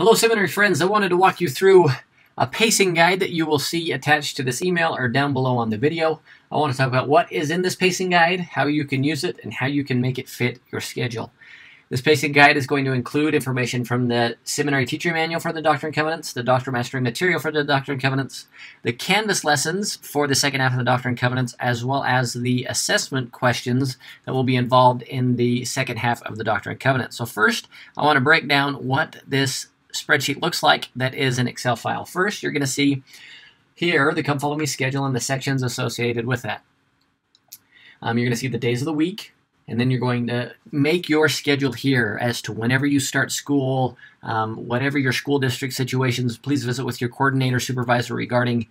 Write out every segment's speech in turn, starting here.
Hello, Seminary friends. I wanted to walk you through a pacing guide that you will see attached to this email or down below on the video. I want to talk about what is in this pacing guide, how you can use it, and how you can make it fit your schedule. This pacing guide is going to include information from the Seminary Teacher Manual for the Doctrine and Covenants, the Doctrine Mastery Material for the Doctrine and Covenants, the Canvas lessons for the second half of the Doctrine and Covenants, as well as the assessment questions that will be involved in the second half of the Doctrine and Covenants. So first, I want to break down what this spreadsheet looks like that is an Excel file. First, you're going to see here the Come Follow Me schedule and the sections associated with that. You're going to see the days of the week, and then you're going to make your schedule here as to whenever you start school, whatever your school district situations, please visit with your coordinator, supervisor regarding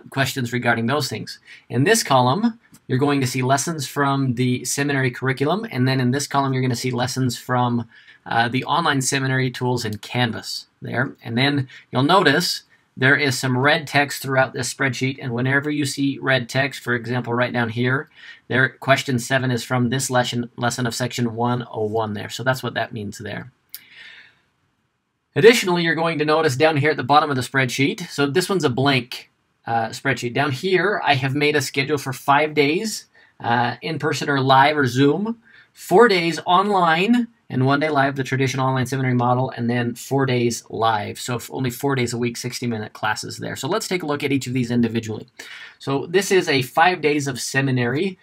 questions regarding those things. In this column, you're going to see lessons from the seminary curriculum, and then in this column, you're going to see lessons from the online seminary tools in Canvas there. And then you'll notice there is some red text throughout this spreadsheet, and whenever you see red text, for example, right down here, there, question 7 is from this lesson of section 101 there. So that's what that means there. Additionally, you're going to notice down here at the bottom of the spreadsheet, so this one's a blank spreadsheet. Down here, I have made a schedule for 5 days in person or live or Zoom, 4 days online, and 1 day live, the traditional online seminary model, and then 4 days live. So only 4 days a week, 60-minute classes there. So let's take a look at each of these individually. So this is a 5 days of seminary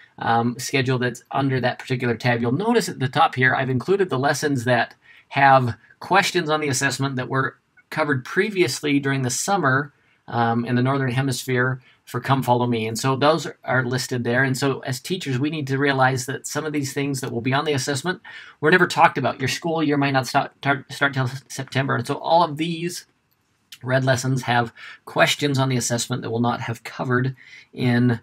schedule that's under that particular tab. You'll notice at the top here, I've included the lessons that have questions on the assessment that were covered previously during the summer in the Northern Hemisphere for Come Follow Me. And so those are listed there. And so as teachers, we need to realize that some of these things that will be on the assessment were never talked about. Your school year might not start till September. And so all of these red lessons have questions on the assessment that will not have covered in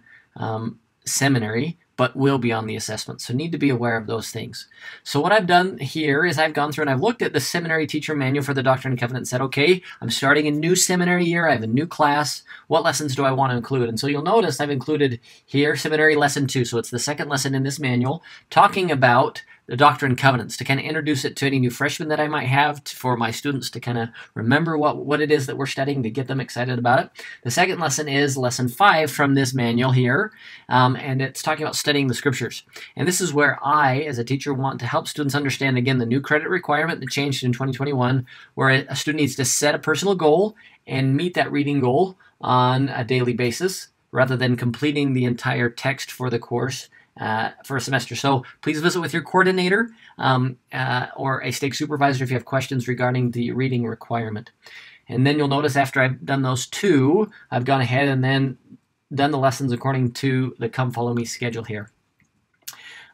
seminary, but will be on the assessment. So need to be aware of those things. So what I've done here is I've gone through and I've looked at the Seminary Teacher Manual for the Doctrine and Covenants and said, okay, I'm starting a new seminary year. I have a new class. What lessons do I want to include? And so you'll notice I've included here Seminary Lesson 2. So it's the second lesson in this manual talking about the Doctrine and Covenants, to kind of introduce it to any new freshmen that I might have, for my students to kind of remember what it is that we're studying, to get them excited about it. The second lesson is lesson 5 from this manual here, and it's talking about studying the scriptures. And this is where I, as a teacher, want to help students understand, again, the new credit requirement that changed in 2021, where a student needs to set a personal goal and meet that reading goal on a daily basis, rather than completing the entire text for the course for a semester. So please visit with your coordinator or a stake supervisor if you have questions regarding the reading requirement. And then you'll notice after I've done those two, I've gone ahead and then done the lessons according to the Come Follow Me schedule here.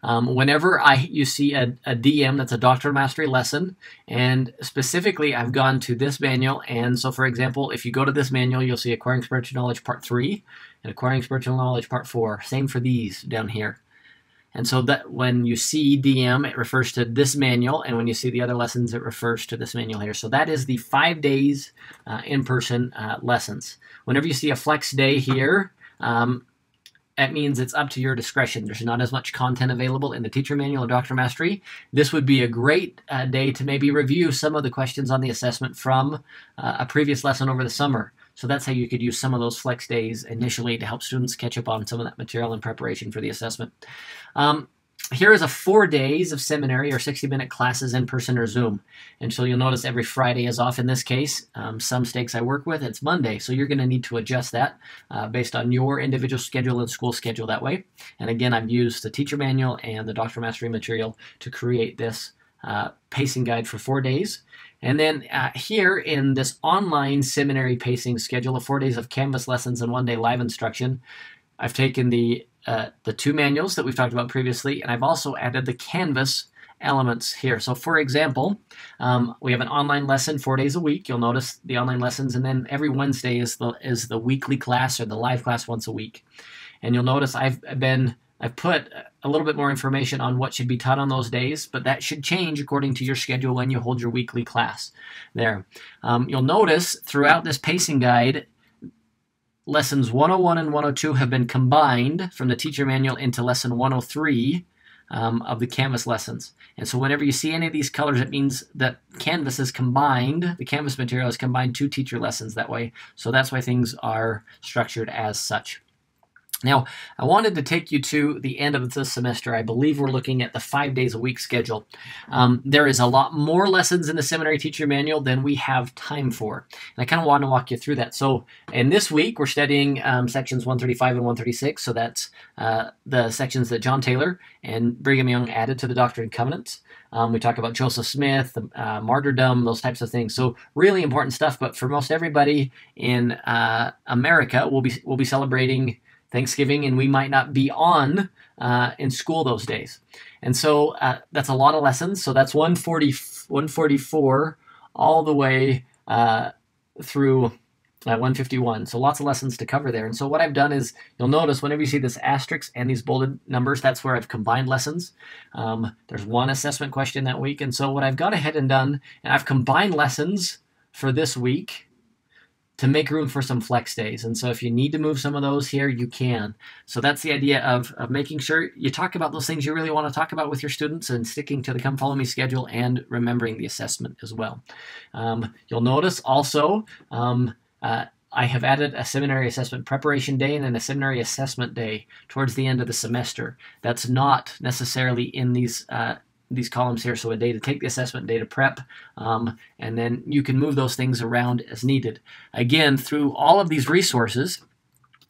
Whenever you see a DM, that's a Doctrine Mastery lesson, and specifically I've gone to this manual, and so for example, if you go to this manual, you'll see Acquiring Spiritual Knowledge Part 3 and Acquiring Spiritual Knowledge Part 4. Same for these down here. And so that when you see DM, it refers to this manual, and when you see the other lessons, it refers to this manual here. So that is the 5 days in-person lessons. Whenever you see a flex day here, that means it's up to your discretion. There's not as much content available in the Teacher Manual or Doctrine Mastery. This would be a great day to maybe review some of the questions on the assessment from a previous lesson over the summer. So that's how you could use some of those flex days initially to help students catch up on some of that material in preparation for the assessment. Here is a 4 days of seminary or 60-minute classes in person or Zoom. And so you'll notice every Friday is off in this case. Some stakes I work with, it's Monday. So you're going to need to adjust that based on your individual schedule and school schedule that way. And again, I've used the Teacher Manual and the Doctrine Mastery material to create this pacing guide for 4 days. And then here in this online seminary pacing schedule of 4 days of Canvas lessons and 1 day live instruction, I've taken the 2 manuals that we've talked about previously, and I've also added the Canvas elements here. So for example, we have an online lesson 4 days a week. You'll notice the online lessons, and then every Wednesday is the weekly class or the live class once a week. And you'll notice I've put a little bit more information on what should be taught on those days, but that should change according to your schedule when you hold your weekly class there. You'll notice throughout this pacing guide, lessons 101 and 102 have been combined from the Teacher Manual into lesson 103 of the Canvas lessons. And so whenever you see any of these colors, it means that Canvas is combined, the Canvas material is combined 2 teacher lessons that way. So that's why things are structured as such. Now, I wanted to take you to the end of this semester. I believe we're looking at the 5 days a week schedule. There is a lot more lessons in the Seminary Teacher Manual than we have time for. And I kind of want to walk you through that. So in this week, we're studying sections 135 and 136. So that's the sections that John Taylor and Brigham Young added to the Doctrine and Covenants. We talk about Joseph Smith, martyrdom, those types of things. So really important stuff. But for most everybody in America, we'll be celebrating Thanksgiving, and we might not be on in school those days. And so that's a lot of lessons. So that's 144 all the way through 151. So lots of lessons to cover there. And so what I've done is, you'll notice whenever you see this asterisk and these bolded numbers, that's where I've combined lessons. There's one assessment question that week. And so what I've gone ahead and done, and I've combined lessons for this week to make room for some flex days. And so if you need to move some of those here, you can. So that's the idea of making sure you talk about those things you really want to talk about with your students, and sticking to the Come Follow Me schedule and remembering the assessment as well. You'll notice also I have added a seminary assessment preparation day and then a seminary assessment day towards the end of the semester. That's not necessarily in these columns here. So a day to take the assessment, day to prep, and then you can move those things around as needed. Again, through all of these resources,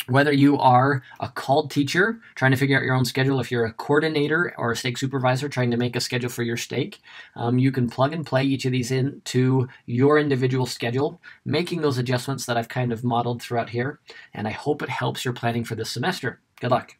whether you are a called teacher trying to figure out your own schedule, if you're a coordinator or a stake supervisor trying to make a schedule for your stake, you can plug and play each of these into your individual schedule, making those adjustments that I've kind of modeled throughout here. And I hope it helps your planning for this semester. Good luck.